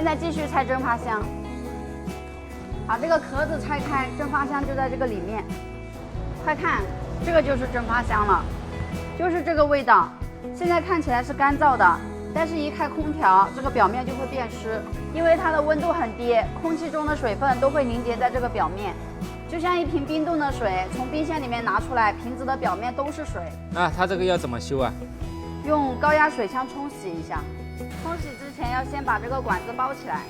现在继续拆蒸发箱，把这个壳子拆开，蒸发箱就在这个里面。快看，这个就是蒸发箱了，就是这个味道。现在看起来是干燥的，但是一开空调，这个表面就会变湿，因为它的温度很低，空气中的水分都会凝结在这个表面。就像一瓶冰冻的水从冰箱里面拿出来，瓶子的表面都是水。那它这个要怎么修啊？用高压水枪冲洗一下。冲洗之前要先把这个管子包起来，